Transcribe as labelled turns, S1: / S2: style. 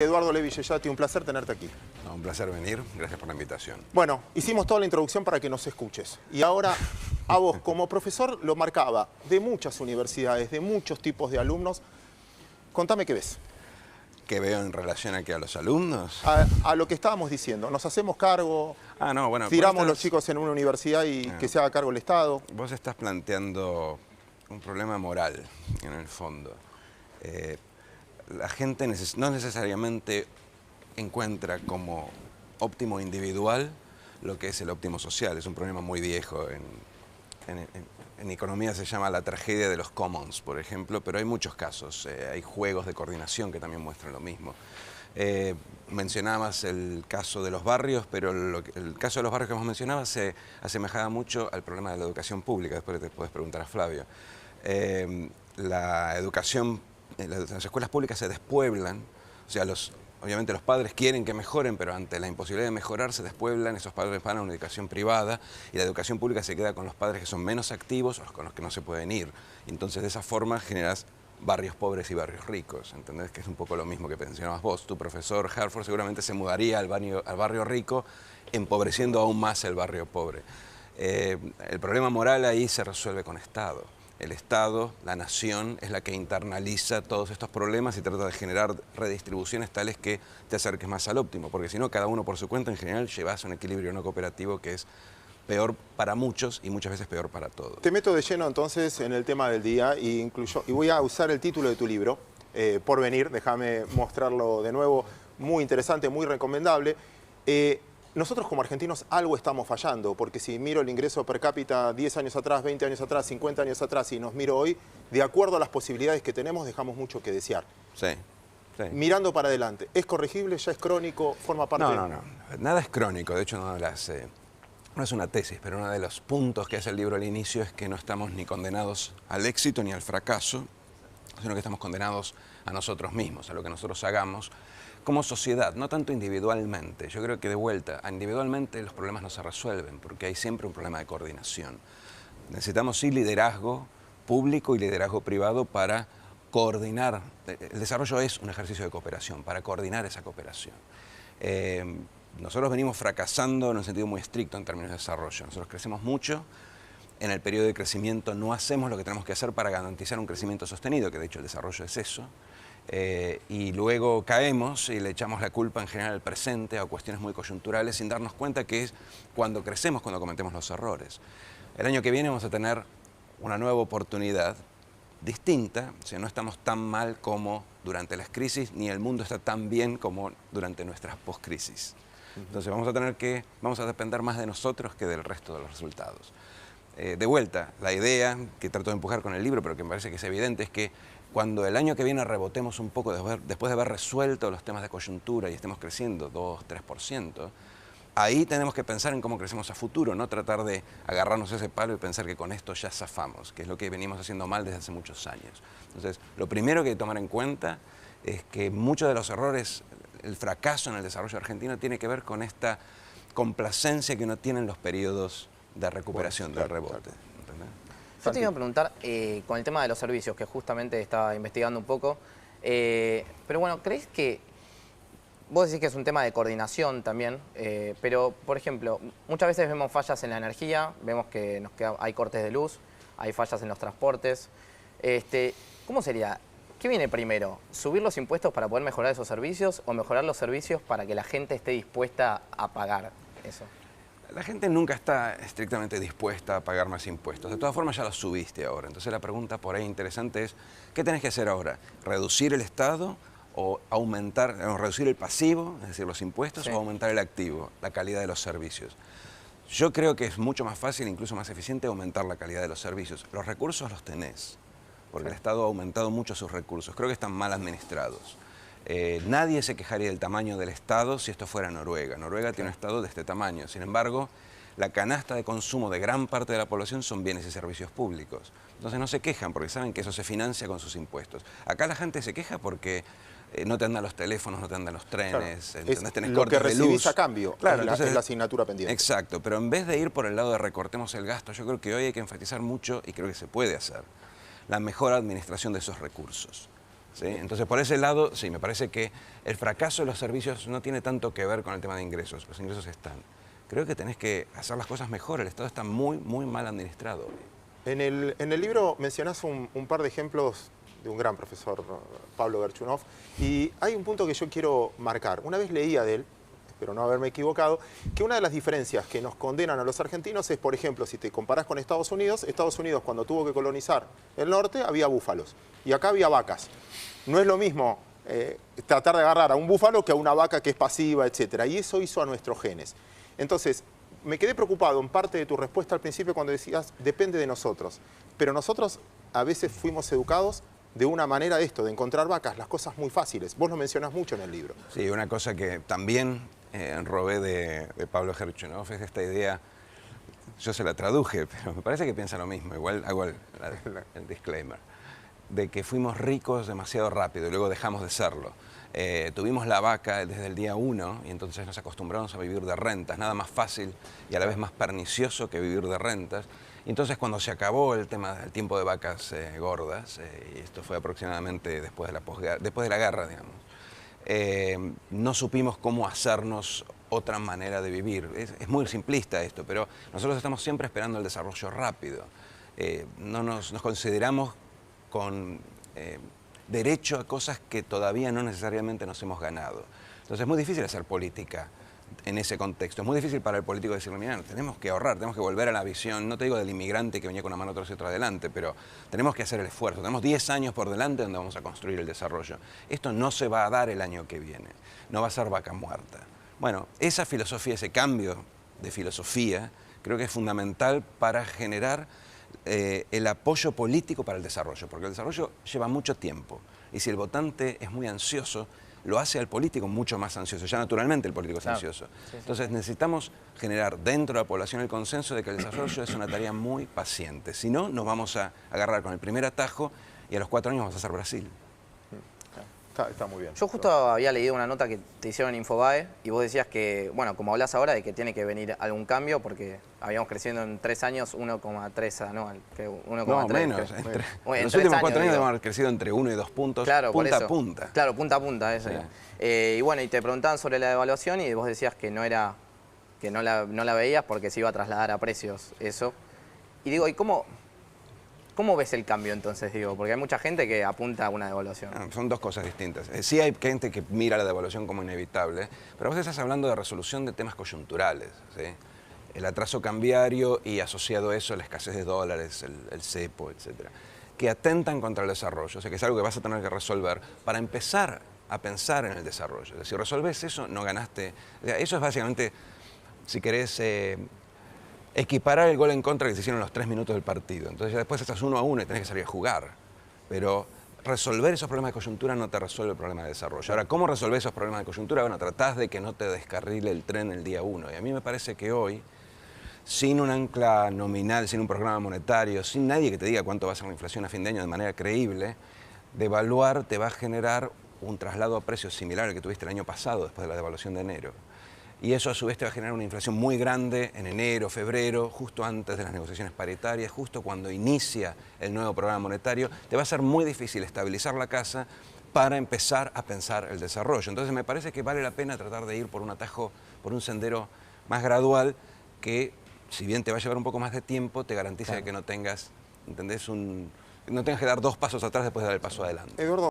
S1: Eduardo Levi Yeyati, un placer tenerte aquí.
S2: No, un placer venir, gracias por la invitación.
S1: Bueno, hicimos toda la introducción para que nos escuches. Y ahora, a vos, como profesor, lo marcaba de muchas universidades, de muchos tipos de alumnos. Contame qué ves.
S2: ¿Qué veo en relación a los alumnos?
S1: A lo que estábamos diciendo, nos hacemos cargo,
S2: Bueno,
S1: tiramos los chicos en una universidad y que se haga cargo el Estado.
S2: Vos estás planteando un problema moral, en el fondo. La gente no necesariamente encuentra como óptimo individual lo que es el óptimo social. Es un problema muy viejo. En economía se llama la tragedia de los commons, por ejemplo, pero hay muchos casos. Hay juegos de coordinación que también muestran lo mismo. Mencionabas el caso de los barrios, pero el caso de los barrios que hemos mencionado se asemejaba mucho al problema de la educación pública. Después te puedes preguntar a Flavio. La educación, las escuelas públicas se despueblan, o sea, obviamente los padres quieren que mejoren, pero ante la imposibilidad de mejorar se despueblan, esos padres van a una educación privada y la educación pública se queda con los padres que son menos activos o con los que no se pueden ir. Entonces de esa forma generas barrios pobres y barrios ricos, ¿entendés? Que es un poco lo mismo que mencionabas vos. Tu profesor Harford seguramente se mudaría al barrio rico, empobreciendo aún más el barrio pobre. El problema moral ahí se resuelve con Estado. El Estado, la nación, es la que internaliza todos estos problemas y trata de generar redistribuciones tales que te acerques más al óptimo, porque si no, cada uno por su cuenta, en general, llevas a un equilibrio no cooperativo que es peor para muchos y muchas veces peor para todos.
S1: Te meto de lleno entonces en el tema del día y voy a usar el título de tu libro, Porvenir, déjame mostrarlo de nuevo, muy interesante, muy recomendable. Nosotros como argentinos algo estamos fallando, porque si miro el ingreso per cápita 10 años atrás, 20 años atrás, 50 años atrás y nos miro hoy, de acuerdo a las posibilidades que tenemos, dejamos mucho que desear.
S2: Sí.
S1: Mirando para adelante, ¿es corregible? ¿Ya es crónico? ¿Forma parte?
S2: No. Nada es crónico. De hecho, no es una tesis, pero uno de los puntos que hace el libro al inicio es que no estamos ni condenados al éxito ni al fracaso, sino que estamos condenados a nosotros mismos, a lo que nosotros hagamos como sociedad, no tanto individualmente. Yo creo que de vuelta, individualmente los problemas no se resuelven, porque hay siempre un problema de coordinación. Necesitamos sí liderazgo público y liderazgo privado para coordinar. El desarrollo es un ejercicio de cooperación, para coordinar esa cooperación. Nosotros venimos fracasando en un sentido muy estricto en términos de desarrollo. Nosotros crecemos mucho. En el periodo de crecimiento no hacemos lo que tenemos que hacer para garantizar un crecimiento sostenido, que de hecho el desarrollo es eso. Y luego caemos y le echamos la culpa en general al presente o a cuestiones muy coyunturales sin darnos cuenta que es cuando crecemos cuando cometemos los errores. El año que viene vamos a tener una nueva oportunidad distinta, o sea, no estamos tan mal como durante las crisis, ni el mundo está tan bien como durante nuestras post-crisis. Entonces vamos a depender más de nosotros que del resto de los resultados. De vuelta, la idea que trato de empujar con el libro, pero que me parece que es evidente, es que cuando el año que viene rebotemos un poco, después de haber resuelto los temas de coyuntura y estemos creciendo 2-3%, ahí tenemos que pensar en cómo crecemos a futuro, no tratar de agarrarnos ese palo y pensar que con esto ya zafamos, que es lo que venimos haciendo mal desde hace muchos años. Entonces, lo primero que hay que tomar en cuenta es que muchos de los errores, el fracaso en el desarrollo argentino tiene que ver con esta complacencia que uno tiene en los periodos de recuperación, del rebote.
S3: Yo te iba a preguntar con el tema de los servicios, que justamente estaba investigando un poco, pero bueno, ¿crees que vos decís que es un tema de coordinación también, pero por ejemplo, muchas veces vemos fallas en la energía, vemos que hay cortes de luz, hay fallas en los transportes. ¿Cómo sería? ¿Qué viene primero? ¿Subir los impuestos para poder mejorar esos servicios o mejorar los servicios para que la gente esté dispuesta a pagar eso?
S2: La gente nunca está estrictamente dispuesta a pagar más impuestos. De todas formas ya los subiste ahora. Entonces la pregunta por ahí interesante es, ¿qué tenés que hacer ahora? ¿Reducir el Estado o reducir el pasivo, es decir, los impuestos, sí, o aumentar el activo, la calidad de los servicios? Yo creo que es mucho más fácil, incluso más eficiente, aumentar la calidad de los servicios. Los recursos los tenés, porque el Estado ha aumentado mucho sus recursos. Creo que están mal administrados. Nadie se quejaría del tamaño del Estado si esto fuera Noruega. Noruega tiene un Estado de este tamaño. Sin embargo, la canasta de consumo de gran parte de la población son bienes y servicios públicos. Entonces no se quejan porque saben que eso se financia con sus impuestos. Acá la gente se queja porque no te andan los teléfonos, no te andan los trenes,
S1: claro,
S2: tenés
S1: lo
S2: cortes
S1: que
S2: de
S1: recibís
S2: luz.
S1: a cambio,
S2: claro,
S1: es la asignatura pendiente.
S2: Exacto, pero en vez de ir por el lado de recortemos el gasto, yo creo que hoy hay que enfatizar mucho, y creo que se puede hacer, la mejor administración de esos recursos. ¿sí? Entonces, por ese lado, sí, me parece que el fracaso de los servicios no tiene tanto que ver con el tema de ingresos. Los ingresos están. Creo que tenés que hacer las cosas mejor. El Estado está muy, muy mal administrado hoy.
S1: En el libro mencionás un par de ejemplos de un gran profesor, Pablo Gerchunov, y hay un punto que yo quiero marcar. Una vez leía de él, espero no haberme equivocado, que una de las diferencias que nos condenan a los argentinos es, por ejemplo, si te comparás con Estados Unidos cuando tuvo que colonizar el norte había búfalos y acá había vacas. No es lo mismo tratar de agarrar a un búfalo que a una vaca que es pasiva, etc. Y eso hizo a nuestros genes. Entonces, me quedé preocupado en parte de tu respuesta al principio cuando decías, depende de nosotros. Pero nosotros a veces fuimos educados de una manera de esto, de encontrar vacas, las cosas muy fáciles. Vos lo mencionás mucho en el libro.
S2: Sí, una cosa que también robé de Pablo Gerchunov es esta idea, yo se la traduje, pero me parece que piensa lo mismo, igual hago el disclaimer, de que fuimos ricos demasiado rápido y luego dejamos de serlo. Tuvimos la vaca desde el día 1 y entonces nos acostumbramos a vivir de rentas, nada más fácil y a la vez más pernicioso que vivir de rentas. Y entonces cuando se acabó el tiempo de vacas gordas, y esto fue aproximadamente después de la guerra, digamos, no supimos cómo hacernos otra manera de vivir. Es muy simplista esto, pero nosotros estamos siempre esperando el desarrollo rápido. No nos consideramos con derecho a cosas que todavía no necesariamente nos hemos ganado. Entonces es muy difícil hacer política en ese contexto. Es muy difícil para el político decirle, mira, tenemos que ahorrar, tenemos que volver a la visión, no te digo del inmigrante que venía con una mano atrás y otra adelante, pero tenemos que hacer el esfuerzo. Tenemos 10 años por delante donde vamos a construir el desarrollo. Esto no se va a dar el año que viene, no va a ser vaca muerta. Bueno, esa filosofía, ese cambio de filosofía, creo que es fundamental para generar el apoyo político para el desarrollo, porque el desarrollo lleva mucho tiempo y si el votante es muy ansioso, lo hace al político mucho más ansioso, ya naturalmente el político es ansioso. Sí, sí. Entonces necesitamos generar dentro de la población el consenso de que el desarrollo es una tarea muy paciente, si no nos vamos a agarrar con el primer atajo y a los 4 años vamos a ser Brasil.
S1: Está muy bien.
S3: Yo justo había leído una nota que te hicieron en Infobae y vos decías que, bueno, como hablas ahora de que tiene que venir algún cambio porque habíamos creciendo en 3 años 1,3 anual. 1,3.
S2: No, menos. En los últimos 4 años hemos crecido entre 1 y 2 puntos,
S3: claro,
S2: punta a punta.
S3: Claro, punta a punta, eso. Sí. Y bueno, y te preguntaban sobre la devaluación y vos decías que no la veías porque se iba a trasladar a precios eso. Y digo, ¿y cómo ves el cambio entonces? Digo, porque hay mucha gente que apunta a una devaluación.
S2: Son dos cosas distintas. Sí hay gente que mira la devaluación como inevitable, pero vos estás hablando de resolución de temas coyunturales, ¿sí? El atraso cambiario y asociado a eso la escasez de dólares, el cepo, etcétera, que atentan contra el desarrollo, o sea que es algo que vas a tener que resolver para empezar a pensar en el desarrollo. Si resolvés eso, no ganaste. O sea, eso es básicamente, si querés, equiparar el gol en contra que se hicieron en los 3 minutos del partido. Entonces ya después estás 1-1 y tenés que salir a jugar. Pero resolver esos problemas de coyuntura no te resuelve el problema de desarrollo. Ahora, ¿cómo resolver esos problemas de coyuntura? Bueno, tratás de que no te descarrile el tren el día 1. Y a mí me parece que hoy, sin un ancla nominal, sin un programa monetario, sin nadie que te diga cuánto va a ser la inflación a fin de año de manera creíble, devaluar te va a generar un traslado a precios similar al que tuviste el año pasado después de la devaluación de enero. Y eso a su vez te va a generar una inflación muy grande en enero, febrero, justo antes de las negociaciones paritarias, justo cuando inicia el nuevo programa monetario. Te va a ser muy difícil estabilizar la casa para empezar a pensar el desarrollo. Entonces me parece que vale la pena tratar de ir por un atajo, por un sendero más gradual que, si bien te va a llevar un poco más de tiempo, te garantiza que no tengas, ¿entendés? No tengas que dar 2 pasos atrás después de dar el paso adelante.
S1: Eduardo.